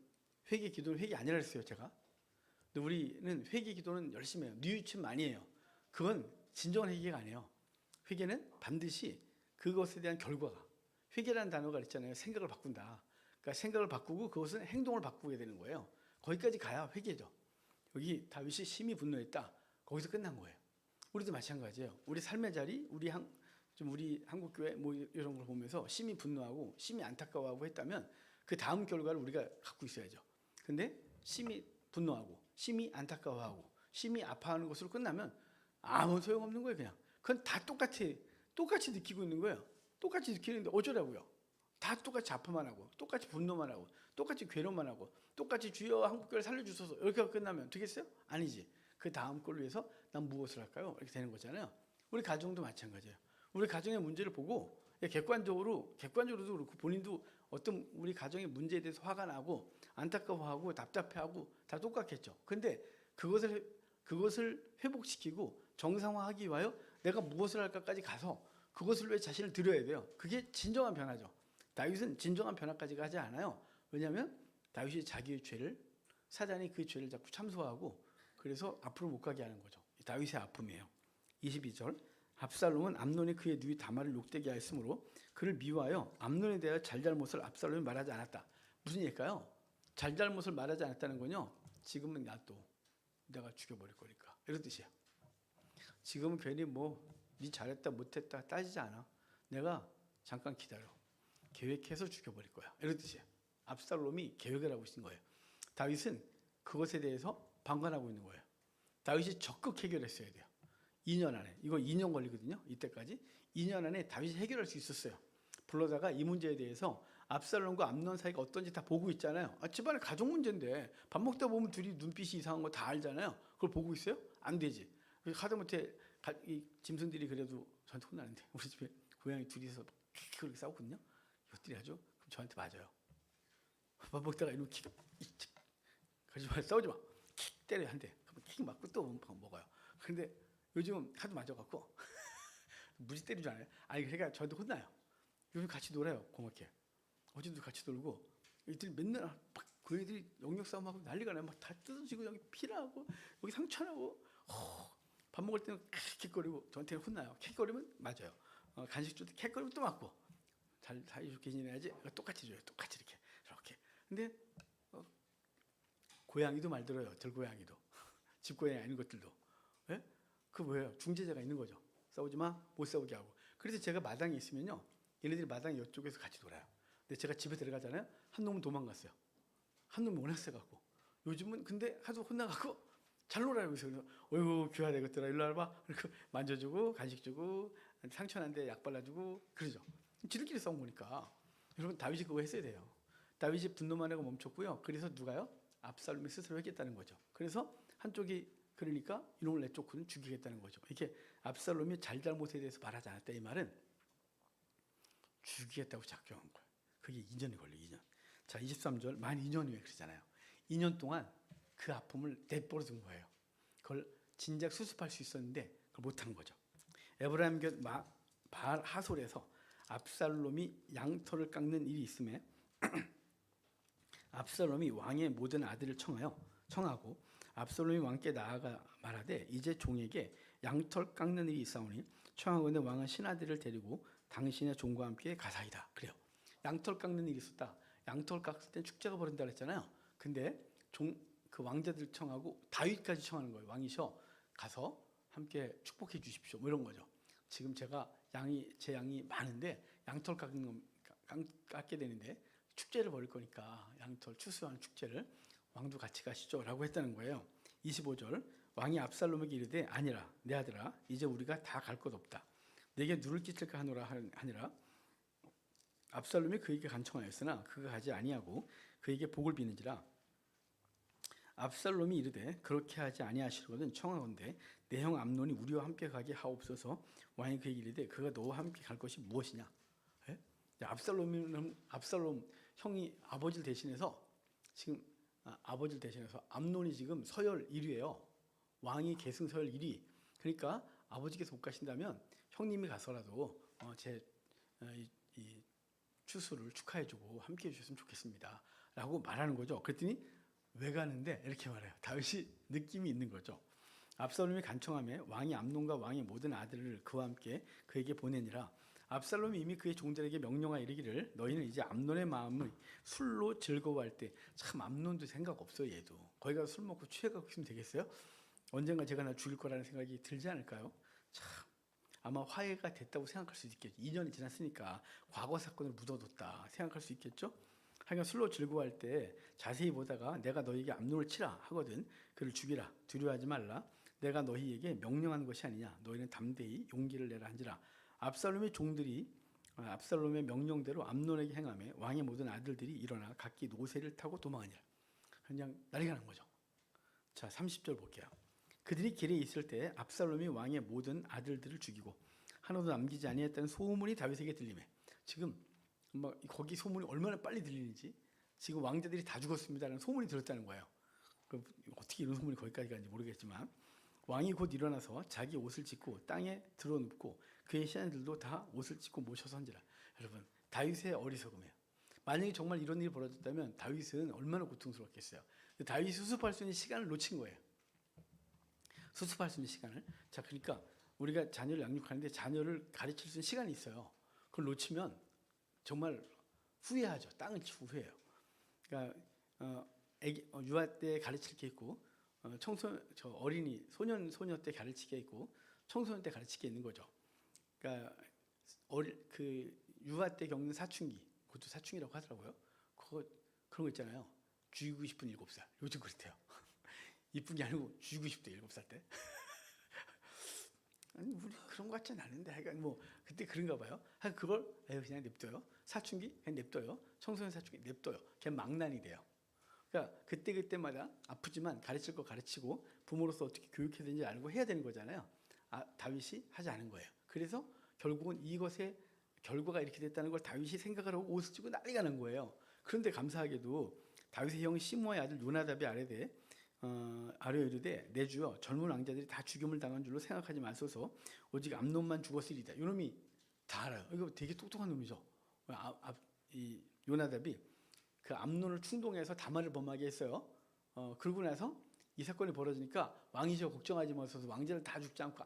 회개 기도는 회개 아니라 했어요 제가. 근데 우리는 회개 기도는 열심히 해요. 뉘우침 많이 해요. 그건 진정한 회개가 아니에요. 회개는 반드시 그것에 대한 결과가. 회개라는 단어가 있잖아요. 생각을 바꾼다. 그러니까 생각을 바꾸고 그것은 행동을 바꾸게 되는 거예요. 거기까지 가야 회개죠. 여기 다윗이 심히 분노했다. 거기서 끝난 거예요. 우리도 마찬가지예요. 우리 삶의 자리, 우리 한국교회 뭐 이런 걸 보면서 심히 분노하고 심히 안타까워하고 했다면 그 다음 결과를 우리가 갖고 있어야죠. 근데 심히 분노하고 심히 안타까워하고 심히 아파하는 것으로 끝나면 아무 소용없는 거예요. 그냥 그건 다 똑같이 느끼고 있는 거예요. 똑같이 느끼는데 어쩌라고요? 다 똑같이 아파만 하고 똑같이 분노만 하고 똑같이 괴로움만 하고 똑같이 주여 한국교회를 살려주소서 이렇게 끝나면 되겠어요? 아니지. 그 다음 걸 위해서 난 무엇을 할까요? 이렇게 되는 거잖아요. 우리 가정도 마찬가지예요. 우리 가정의 문제를 보고 객관적으로도 그렇고 본인도 어떤 우리 가정의 문제에 대해서 화가 나고 안타까워하고 답답해하고 다 똑같겠죠. 근데 그것을 회복시키고 정상화하기 위하여 내가 무엇을 할까까지 가서 그것을 위해 자신을 드려야 돼요. 그게 진정한 변화죠. 다윗은 진정한 변화까지 가지 않아요. 왜냐하면 다윗이 자기의 죄를, 사단이 그 죄를 자꾸 참소하고 그래서 앞으로 못 가게 하는 거죠. 다윗의 아픔이에요. 22절 압살롬은 암논이 그의 누이 다말을 욕되게 하였으므로 그를 미워하여 암논에 대하여 잘잘못을 압살롬이 말하지 않았다. 무슨 얘기일까요? 잘잘못을 말하지 않았다는 건요. 지금은 놔둬. 내가 죽여버릴 거니까. 이런 뜻이에요. 지금은 괜히 뭐 네 잘했다 못했다 따지지 않아. 내가 잠깐 기다려. 계획해서 죽여버릴 거야. 이런 뜻이에요. 압살롬이 계획을 하고 있는 거예요. 다윗은 그것에 대해서 방관하고 있는 거예요. 다윗이 적극 해결했어야 돼요. 2년 안에. 이거 2년 걸리거든요. 이때까지. 2년 안에 다윗이 해결할 수 있었어요. 불러다가 이 문제에 대해서 압살롬과 암논 사이가 어떤지 다 보고 있잖아요. 집안의 가족 문제인데 밥 먹다 보면 둘이 눈빛이 이상한 거 다 알잖아요. 그걸 보고 있어요? 안 되지. 하다못해 이 짐승들이 그래도 저한테 혼나는데 우리 집에 고양이 둘이서 그렇게 싸우거든요. 이것들이 아주 그럼 저한테 맞아요. 밥 먹다가 이놈 킥, 그러지 마, 싸우지 마. 킥 때려야 한대. 그럼 킥 맞고 또 먹어요. 그런데 요즘은 하도 맞아갖고 무지 때리지 않아요. 아니 그러니까 저한테 혼나요. 요즘 같이 놀아요. 고맙게. 어제도 같이 놀고 이들 맨날 막 그 애들이 영역 싸움하고 난리가 나요. 막 다 뜯어지고 여기 피나고 여기 상처나고 밥 먹을 때는 킥킥거리고 저한테는 혼나요. 킥거리면 맞아요. 간식 줄 때 킥거리면 또 맞고 잘 사이좋게 지내야지. 똑같이 줘요. 똑같이 이렇게 저렇게. 근데 고양이도 말 들어요. 들고양이도 집고양이 아닌 것들도. 예? 그 뭐예요? 중재자가 있는 거죠. 싸우지 마, 못 싸우게 하고. 그래서 제가 마당에 있으면요, 얘네들이 마당 이쪽에서 같이 놀아요. 근데 제가 집에 들어가잖아요. 한 놈은 도망갔어요. 한 놈은 워낙 세갖고. 요즘은 근데 하도 혼나갖고 잘 놀아요. 그래서 어이구 귀하다 이것들아 일로 와봐. 그리고 만져주고 간식 주고 상처 난데 약 발라주고 그러죠. 지들끼리 싸운 거니까. 여러분 다윗이 그거 했어야 돼요. 다윗이 분노만 하고 멈췄고요. 그래서 누가요? 압살롬이 스스로 했겠다는 거죠. 그래서 한쪽이 그러니까 이놈을 내쫓고는 죽이겠다는 거죠. 이렇게 압살롬이 잘잘못에 대해서 말하지 않았다 이 말은 죽이겠다고 작정한 거예요. 그게 2년이 걸려요. 2년. 자 23절 만 2년 후에 그러잖아요. 2년 동안 그 아픔을 내버려둔 거예요. 그걸 진작 수습할 수 있었는데 그걸 못한 거죠. 에브라임 곁 바알 하솔에서 압살롬이 양털을 깎는 일이 있음에 압살롬이 왕의 모든 아들을 청하고 압살롬이 왕께 나아가 말하되 이제 종에게 양털 깎는 일이 있사오니 청하건대 왕은 신하들을 데리고 당신의 종과 함께 가사이다. 그래요. 양털 깎는 일이 있었다. 양털 깎을 때 축제가 벌어진다 그랬잖아요. 근데 그 왕자들 청하고 다윗까지 청하는 거예요. 왕이셔 가서 함께 축복해 주십시오. 뭐 이런 거죠. 지금 제 양이 많은데 양털 깎게 되는데 축제를 벌일 거니까 양털 추수하는 축제를 왕도 같이 가시죠 라고 했다는 거예요. 25절 왕이 압살롬에게 이르되 아니라 내 아들아 이제 우리가 다 갈 것 없다. 내게 누를 끼칠까 하노라 하니라. 압살롬이 그에게 간청하였으나 그가 가지 아니하고 그에게 복을 비는지라. 압살롬이 이르되 그렇게 하지 아니하시거든 청하건대 내 형 암논이 우리와 함께 가게 하옵소서. 왕이 그에게 이르되 그가 너와 함께 갈 것이 무엇이냐. 예? 압살롬 형이 아버지를 대신해서 지금 아버지를 대신해서 암논이 지금 서열 1위예요. 왕이 계승 서열 1위. 그러니까 아버지께서 못 가신다면 형님이 가서라도 이 추수를 축하해주고 함께해 주셨으면 좋겠습니다. 라고 말하는 거죠. 그랬더니 왜 가는데? 이렇게 말해요. 다윗이 느낌이 있는 거죠. 압살롬이 간청하며 왕이 암논과 왕의 모든 아들을 그와 함께 그에게 보내니라. 압살롬이 이미 그의 종들에게 명령하여 이르기를 너희는 이제 암논의 마음을 술로 즐거워할 때 참 암논도 생각 없어요. 얘도 거기 가서 술 먹고 취해갖고 있으면 되겠어요? 언젠가 제가 나 죽일 거라는 생각이 들지 않을까요? 참 아마 화해가 됐다고 생각할 수도 있겠죠. 2년이 지났으니까 과거 사건을 묻어뒀다 생각할 수 있겠죠. 하여간 술로 즐거워할 때 자세히 보다가 내가 너희에게 암논을 치라 하거든 그를 죽이라 두려워하지 말라 내가 너희에게 명령하는 것이 아니냐 너희는 담대히 용기를 내라 한지라. 압살롬의 종들이 압살롬의 명령대로 암논에게 행하며 왕의 모든 아들들이 일어나 각기 노새를 타고 도망하니라. 그냥 난리가 난 거죠. 자 30절 볼게요. 그들이 길에 있을 때 압살롬이 왕의 모든 아들들을 죽이고 하나도 남기지 아니했다는 소문이 다윗에게 들리매. 지금 막 거기 소문이 얼마나 빨리 들리는지 지금 왕자들이 다 죽었습니다라는 소문이 들었다는 거예요. 어떻게 이런 소문이 거기까지 가는지 모르겠지만 왕이 곧 일어나서 자기 옷을 찢고 땅에 드러눕고 그의 신하들도 다 옷을 찢고 모셔서 한지라. 여러분 다윗의 어리석음이에요. 만약에 정말 이런 일이 벌어졌다면 다윗은 얼마나 고통스럽겠어요. 다윗이 수습할 수 있는 시간을 놓친 거예요. 수습할 수 있는 시간을. 자 그러니까 우리가 자녀를 양육하는데 자녀를 가르칠 수 있는 시간이 있어요. 그걸 놓치면 정말 후회하죠. 땅을 치고 후회해요. 그러니까 유아 때 가르칠 게 있고 어린이 소년 소녀 때 가르칠 게 있고 청소년 때 가르칠 게 있는 거죠. 그러니까 그 유아 때 겪는 사춘기, 그것도 사춘기라고 하더라고요. 그런 거 있잖아요. 죽이고 싶은 7살. 요즘 그렇대요. 이쁜 게 아니고 죽이고 싶대 7살 때. 아니 우리 그런 거 같진 않은데 하여간 뭐 그때 그런가 봐요. 그걸 그냥 냅둬요. 사춘기 그냥 냅둬요. 청소년 사춘기 냅둬요. 그냥 망난이 돼요. 그러니까 그때마다 아프지만 가르칠 거 가르치고 부모로서 어떻게 교육해야 되는지 알고 해야 되는 거잖아요. 다윗이 하지 않은 거예요. 그래서 결국은 이것의 결과가 이렇게 됐다는 걸 다윗이 생각을 하고 옷을 찢고 난리가 난 거예요. 그런데 감사하게도 다윗의 형 시므아의 아들 요나답이 아뢰 이르되 내 주여 젊은 왕자들이 다 죽임을 당한 줄로 생각하지 마소서 오직 암논만 죽었으리이다. 이놈이 다 알아요. 이거 되게 똑똑한 놈이죠. 이 요나답이 그 암논을 충동해서 다말을 범하게 했어요. 그러고 나서 이 사건이 벌어지니까 왕이죠 걱정하지 마소서 왕자를 다 죽지 않고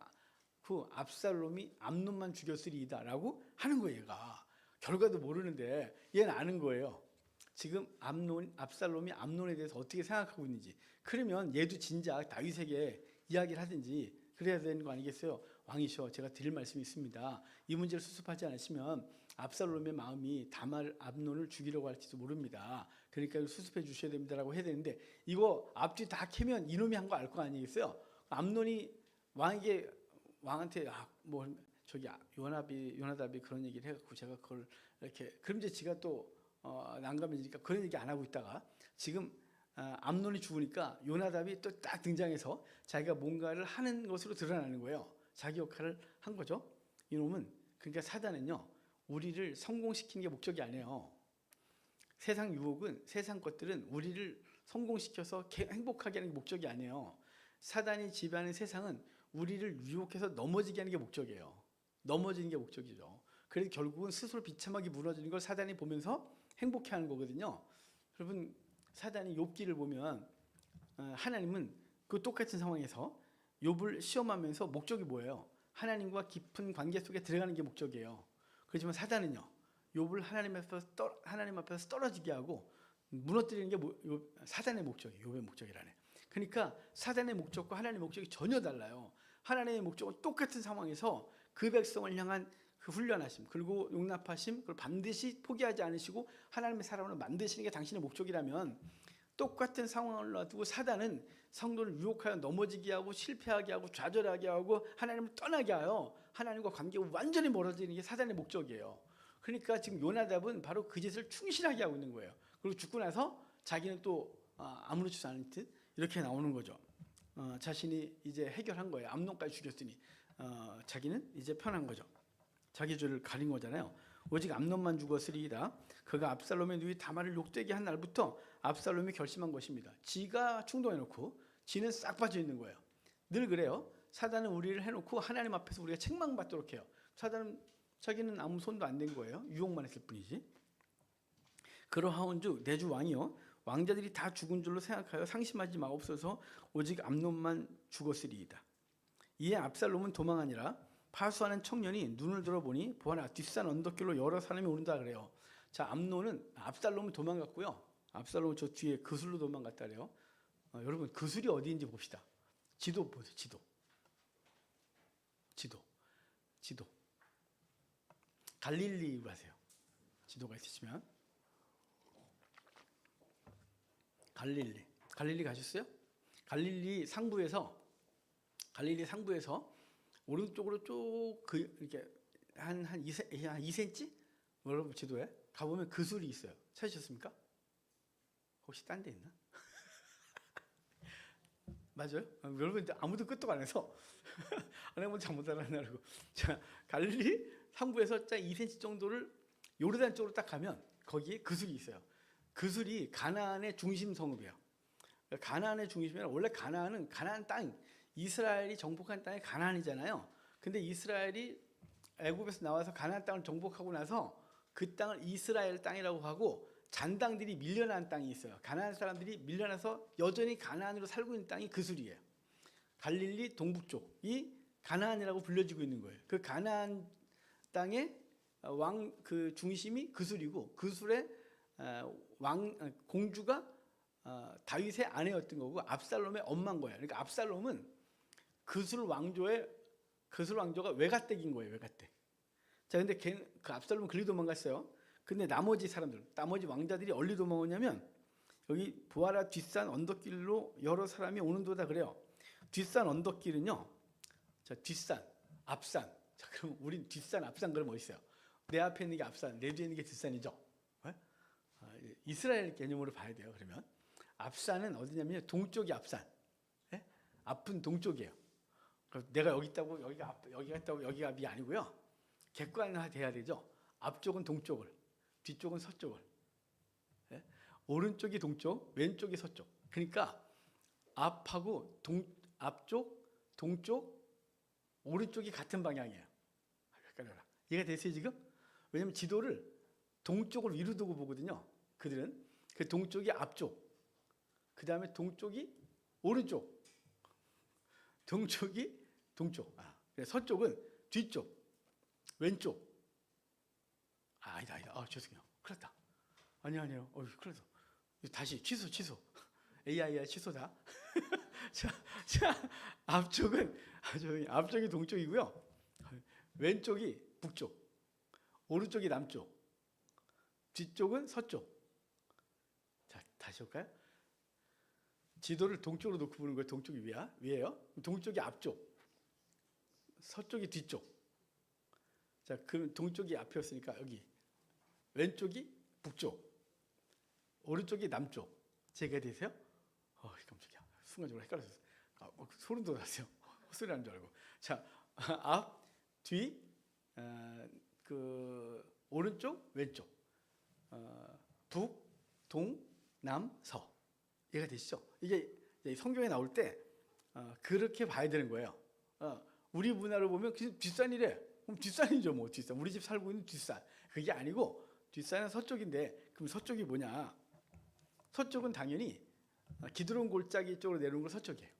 그 압살롬이 암논만 죽였으리이다 라고 하는 거예요. 얘가 결과도 모르는데 얘는 아는 거예요. 지금 압살롬이 암논에 대해서 어떻게 생각하고 있는지. 그러면 얘도 진작 다윗에게 이야기를 하든지 그래야 되는 거 아니겠어요? 왕이셔 제가 드릴 말씀이 있습니다. 이 문제를 수습하지 않으시면 압살롬의 마음이 암논을 죽이려고 할지도 모릅니다. 그러니까 수습해 주셔야 됩니다라고 해야 되는데 이거 앞뒤 다 캐면 이놈이 한 거 알 거 아니겠어요? 암논이 왕한테 요나답이 그런 얘기를 해갖고 제가 그걸 이렇게 그럼 이제 지가 또 난감해지니까 그런 얘기 안 하고 있다가 지금 암논이 죽으니까 요나답이 또 딱 등장해서 자기가 뭔가를 하는 것으로 드러나는 거예요. 자기 역할을 한 거죠. 이놈은 그러니까 사단은요 우리를 성공시키는 게 목적이 아니에요. 세상 유혹은 세상 것들은 우리를 성공시켜서 행복하게 하는 게 목적이 아니에요. 사단이 지배하는 세상은 우리를 유혹해서 넘어지게 하는 게 목적이에요. 넘어지는 게 목적이죠. 그래서 결국은 스스로 비참하게 무너지는 걸 사단이 보면서 행복해하는 거거든요. 여러분 사단이 욥기를 보면 하나님은 그 똑같은 상황에서 욥을 시험하면서 목적이 뭐예요? 하나님과 깊은 관계 속에 들어가는 게 목적이에요. 그렇지만 사단은요 욥을 하나님 앞에서 떨어지게 하고 무너뜨리는 게 사단의 목적이에요. 욥의 목적이라네. 그러니까 사단의 목적과 하나님의 목적이 전혀 달라요. 하나님의 목적은 똑같은 상황에서 그 백성을 향한 그 훈련하심 그리고 용납하심 그걸 반드시 포기하지 않으시고 하나님의 사람을 만드시는 게 당신의 목적이라면 똑같은 상황을 놔두고 사단은 성도를 유혹하여 넘어지게 하고 실패하게 하고 좌절하게 하고 하나님을 떠나게 하여 하나님과 관계가 완전히 멀어지는 게 사단의 목적이에요. 그러니까 지금 요나답은 바로 그 짓을 충실하게 하고 있는 거예요. 그리고 죽고 나서 자기는 또 아무렇지도 않은 듯 이렇게 나오는 거죠. 자신이 이제 해결한 거예요. 암논까지 죽였으니 자기는 이제 편한 거죠. 자기 죄를 가린 거잖아요. 오직 암논만 죽었으리이다. 그가 압살롬의 누이 다말을 욕되게 한 날부터 압살롬이 결심한 것입니다. 지가 충동해놓고 지는 싹 빠져 있는 거예요. 늘 그래요. 사단은 우리를 해놓고 하나님 앞에서 우리가 책망받도록 해요. 사단은 자기는 아무 손도 안 댄 거예요. 유혹만 했을 뿐이지. 그러하온즉 내 주 왕이요 왕자들이 다 죽은 줄로 생각하여 상심하지 마옵소서 오직 암논만 죽었으리이다. 이에 압살롬은 도망하니라. 파수하는 청년이 눈을 들어보니 보아라 뒷산 언덕길로 여러 사람이 오른다 그래요. 자 압살롬은 도망갔고요. 압살롬은 저 뒤에 그술로 도망갔다 그래요. 여러분 그술이 어디인지 봅시다. 지도 보세요. 지도 갈릴리로 하세요. 지도가 있으시면 갈릴리 가셨어요? 갈릴리 상부에서 오른쪽으로 쭉 이렇게 한 2cm 여러분 지도에 가보면 그술이 있어요. 찾으셨습니까? 혹시 딴 데 있나? 맞아요? 여러분 아무도 끄떡 안 해서 안 해보면 잘못 알아내라고. 자 갈릴리 상부에서 딱 2cm 정도를 요르단 쪽으로 딱 가면 거기에 그술이 있어요. 그술이 가나안의 중심 성읍이에요. 가나안의 중심이란 원래 가나안은 가나안 땅 이스라엘이 정복한 땅이 가나안이잖아요. 근데 이스라엘이 애굽에서 나와서 가나안 땅을 정복하고 나서 그 땅을 이스라엘 땅이라고 하고 잔당들이 밀려난 땅이 있어요. 가나안 사람들이 밀려나서 여전히 가나안으로 살고 있는 땅이 그술이에요. 갈릴리 동북쪽이 가나안이라고 불려지고 있는 거예요. 그 가나안 땅의 그 중심이 그술이고 그술의 공주가 다윗의 아내였던 거고 압살롬의 엄마인 거예요. 그러니까 압살롬은 그술 왕조가 외가댁인 거예요. 외가댁. 자, 근데 그 압살롬은 글리 도망갔어요. 근데 나머지 사람들, 나머지 왕자들이 어디 도망오냐면 여기 부하라 뒷산 언덕길로 여러 사람이 오는도다 그래요. 뒷산 언덕길은요. 자, 뒷산, 앞산. 자, 그럼 우린 뒷산, 앞산 그러면 어디 있어요? 내 앞에 있는 게 앞산, 내 뒤에 있는 게 뒷산이죠. 이스라엘 개념으로 봐야 돼요. 그러면 앞산은 어디냐면 동쪽이 앞산, 앞은 동쪽이에요. 내가 여기 있다고 여기가 있다고 여기가 앞이 아니고요. 객관화돼야 되죠. 앞쪽은 동쪽을, 뒤쪽은 서쪽을. 오른쪽이 동쪽, 왼쪽이 서쪽. 그러니까 앞하고 앞쪽, 동쪽, 오른쪽이 같은 방향이에요. 헷갈려라. 이해가 됐어요 지금? 왜냐면 지도를 동쪽을 위로 두고 보거든요. 그들은 그 동쪽이 앞쪽, 그 다음에 동쪽이 오른쪽, 동쪽이 동쪽. 서쪽은 뒤쪽, 왼쪽. 아니다. 죄송해요. 큰일 났다. 아니에요. 큰일 났어. 다시 취소. AI야 취소다. 자, 앞쪽이 동쪽이고요. 왼쪽이 북쪽, 오른쪽이 남쪽, 뒤쪽은 서쪽. 자, 다시 볼까요? 지도를 동쪽으로 놓고 보는 거예요. 동쪽이 위에요. 동쪽이 앞쪽, 서쪽이 뒤쪽. 자, 그 동쪽이 앞이었으니까 여기 왼쪽이 북쪽, 오른쪽이 남쪽. 제가 되세요? 깜짝이야. 순간적으로 헷갈렸어요. 소름 돋았어요. 헛소리 하는 줄 알고. 자, 앞, 뒤, 오른쪽, 왼쪽, 북, 동, 남, 서. 이해가 되시죠? 이게 성경에 나올 때 그렇게 봐야 되는 거예요. 우리 문화로 보면 뒷산이래. 그럼 뒷산이죠, 뭐 뒷산. 우리 집 살고 있는 뒷산. 그게 아니고 뒷산은 서쪽인데, 그럼 서쪽이 뭐냐? 서쪽은 당연히 기드론 골짜기 쪽으로 내려오는 건 서쪽이에요.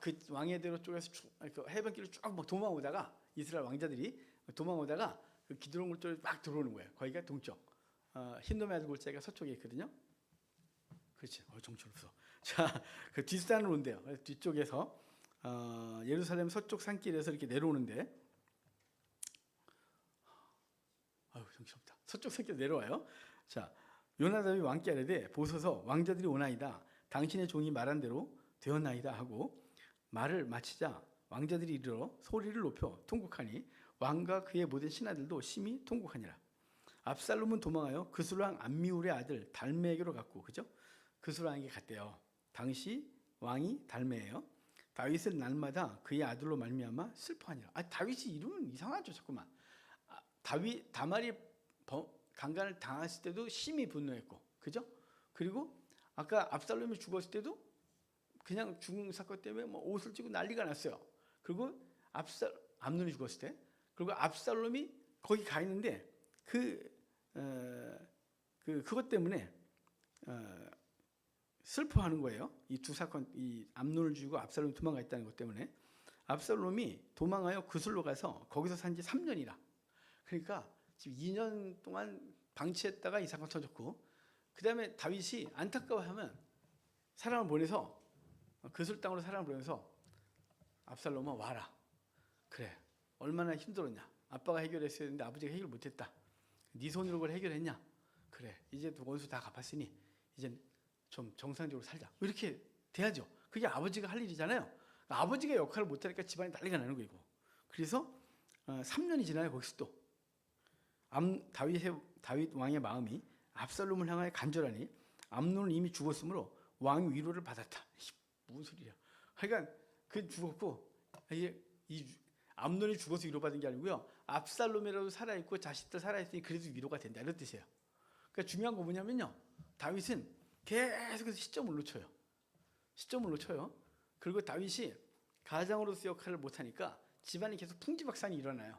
그 왕의대로 쪽에서 그 해변길을 쭉 막 도망오다가 이스라엘 왕자들이 도망오다가 그 기드론 골짜기로 막 들어오는 거예요. 거기가 동쪽. 힌노메아드 골짜기가 서쪽에 있거든요. 그렇지. 정신없어. 자, 그 뒷산으로 온대요. 뒤쪽에서 예루살렘 서쪽 산길에서 이렇게 내려오는데, 정신없다. 서쪽 산길 내려와요. 자, 요나답이 왕께 아뢰되 보소서 왕자들이 오나이다. 당신의 종이 말한 대로 되었나이다 하고 말을 마치자 왕자들이 이르러 소리를 높여 통곡하니 왕과 그의 모든 신하들도 심히 통곡하니라. 압살롬은 도망하여 그술왕 암미울의 아들 달메에게로 갔고, 그죠? 그술왕에게 갔대요. 당시 왕이 달메예요. 다윗은 날마다 그의 아들로 말미암아 슬퍼하니라. 다윗이 이름은 이상하죠, 자꾸만. 다말이 강간을 당했을 때도 심히 분노했고, 그죠? 그리고 아까 압살롬이 죽었을 때도 그냥 죽은 사건 때문에 뭐 옷을 찢고 난리가 났어요. 그리고 암논이 죽었을 때, 그리고 압살롬이 거기 가 있는데 그것 때문에 슬퍼하는 거예요. 이 두 사건, 이 암논을 죽이고 압살롬이 도망가 있다는 것 때문에. 압살롬이 도망하여 그술로 가서 거기서 산 지 3년이라. 그러니까 지금 2년 동안 방치했다가 이 사건 터졌고, 그 다음에 다윗이 안타까워하면 사람을 보내서 그술 땅으로 사람을 보내서 압살롬아 와라. 그래, 얼마나 힘들었냐. 아빠가 해결했어야 했는데 아버지가 해결 못했다. 네 손으로 그걸 해결했냐. 그래, 이제 원수 다 갚았으니 이제 좀 정상적으로 살자. 이렇게 돼야죠. 그게 아버지가 할 일이잖아요. 아버지가 역할을 못하니까 집안이 난리가 나는 거고. 그래서 3년이 지나요. 거기서 또 다윗 왕의 마음이 압살롬을 향하여 간절하니 암논은 이미 죽었으므로 왕이 위로를 받았다. 무슨 소리야? 그러니까 그 죽었고, 이게 암논이 죽어서 위로받은 게 아니고요. 압살롬이라도 살아있고 자식들 살아있으니 그래도 위로가 된다, 이런 뜻이에요. 그러니까 중요한 거 뭐냐면요, 다윗은 계속해서 시점을 놓쳐요. 그리고 다윗이 가장으로서 역할을 못하니까 집안이 계속 풍지박산이 일어나요.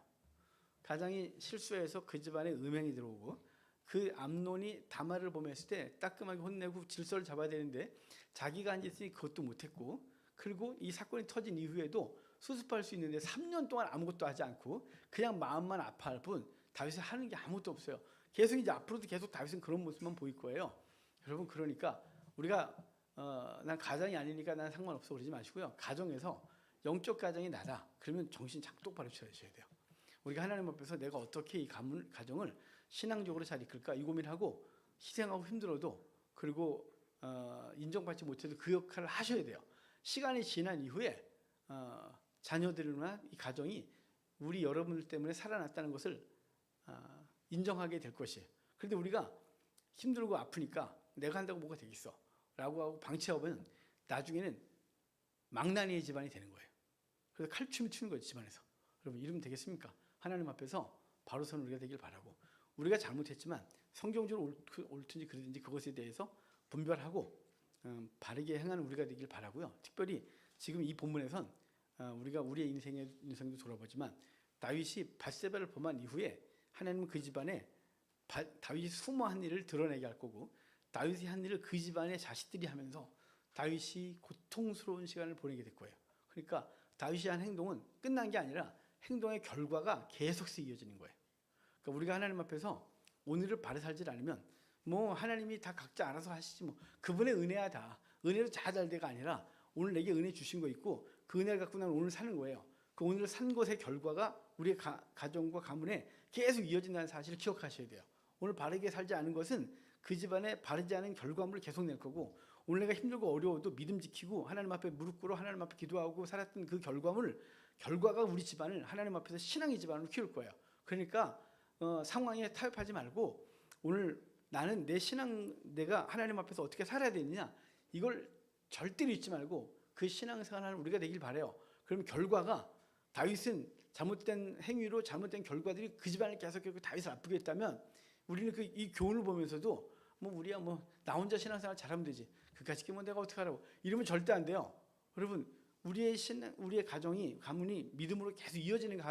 가장이 실수해서 그 집안에 음행이 들어오고, 그 암논이 다말을 보냈을 때 따끔하게 혼내고 질서를 잡아야 되는데 자기가 앉아있으니 그것도 못했고, 그리고 이 사건이 터진 이후에도 수습할 수 있는데 3년 동안 아무것도 하지 않고 그냥 마음만 아파할 뿐 다윗은 하는 게 아무것도 없어요. 계속 이제 앞으로도 계속 다윗은 그런 모습만 보일 거예요. 여러분, 그러니까 우리가 난 가장이 아니니까 난 상관없어 그러지 마시고요. 가정에서 영적 가정이 나다 그러면 정신 똑바로 차리셔야 돼요. 우리가 하나님 앞에서 내가 어떻게 이 가정을 신앙적으로 잘 이끌까 이 고민하고 희생하고 힘들어도 그리고 인정받지 못해도 그 역할을 하셔야 돼요. 시간이 지난 이후에 자녀들이나 이 가정이 우리 여러분들 때문에 살아났다는 것을 인정하게 될 것이에요. 그런데 우리가 힘들고 아프니까 내가 한다고 뭐가 되겠어 라고 하고 방치하면 나중에는 망나니의 집안이 되는 거예요. 그래서 칼춤을 추는 거예요, 집안에서. 여러분 이러면 되겠습니까? 하나님 앞에서 바로 서는 우리가 되길 바라고, 우리가 잘못했지만 성경적으로 옳든지 그러든지 그것에 대해서 분별하고 바르게 행하는 우리가 되길 바라고요. 특별히 지금 이 본문에선 우리가 우리의 인생도 돌아보지만 다윗이 밧세바를 범한 이후에 하나님은 그 집안에 다윗이 수모한 일을 드러내게 할 거고, 다윗이 한 일을 그 집안의 자식들이 하면서 다윗이 고통스러운 시간을 보내게 될 거예요. 그러니까 다윗이 한 행동은 끝난 게 아니라 행동의 결과가 계속해서 이어지는 거예요. 그러니까 우리가 하나님 앞에서 오늘을 바로 살지 않으면 뭐 하나님이 다 각자 알아서 하시지 뭐 그분의 은혜야 다 은혜로 잘 돼가 아니라 오늘 내게 은혜 주신 거 있고 그 은혜를 갖고 나는 오늘 사는 거예요. 그 오늘 산 것의 결과가 우리의 가정과 가문에 계속 이어진다는 사실을 기억하셔야 돼요. 오늘 바르게 살지 않은 것은 그 집안에 바르지 않은 결과물을 계속 낼 거고, 오늘 내가 힘들고 어려워도 믿음 지키고 하나님 앞에 무릎 꿇어 하나님 앞에 기도하고 살았던 그 결과가 우리 집안을 하나님 앞에서 신앙의 집안으로 키울 거예요. 그러니까 상황에 타협하지 말고 오늘 나는 내 신앙, 내가 하나님 앞에서 어떻게 살아야 되느냐, 이걸 절대로 잊지 말고 그 신앙생활을 우리가 되길 바라요. 그러면 결과가, 다윗은 잘못된 행위로 잘못된 결과들이 그 집안을 계속 다윗을 아프게 했다면 우리는 이 교훈을 보면서도 뭐 우리야 뭐 나 혼자 신앙생활 잘하면 되지, 그까짓 게 뭐 내가 어떻게 하라고 이러면 절대 안 돼요. 여러분 우리의 가정이, 가문이 믿음으로 계속 이어지는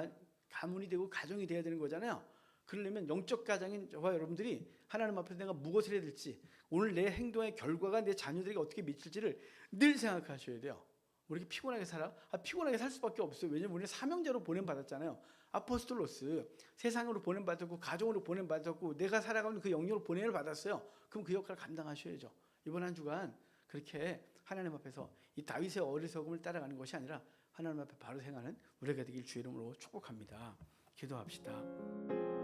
가문이 되고 가정이 돼야 되는 거잖아요. 그러려면 영적 가정인 저와 여러분들이 하나님 앞에서 내가 무엇을 해야 될지, 오늘 내 행동의 결과가 내 자녀들에게 어떻게 미칠지를 늘 생각하셔야 돼요. 우리 피곤하게 살아? 피곤하게 살 수밖에 없어요. 왜냐면 우리는 사명자로 보냄받았잖아요. 아포스톨로스, 세상으로 보냄받았고 가정으로 보냄받았고 내가 살아가는 그 영역으로 보냄을 받았어요. 그럼 그 역할을 감당하셔야죠. 이번 한 주간 그렇게 하나님 앞에서 이 다윗의 어리석음을 따라가는 것이 아니라 하나님 앞에 바로 행하는 우리가 되길 주의 이름으로 축복합니다. 기도합시다.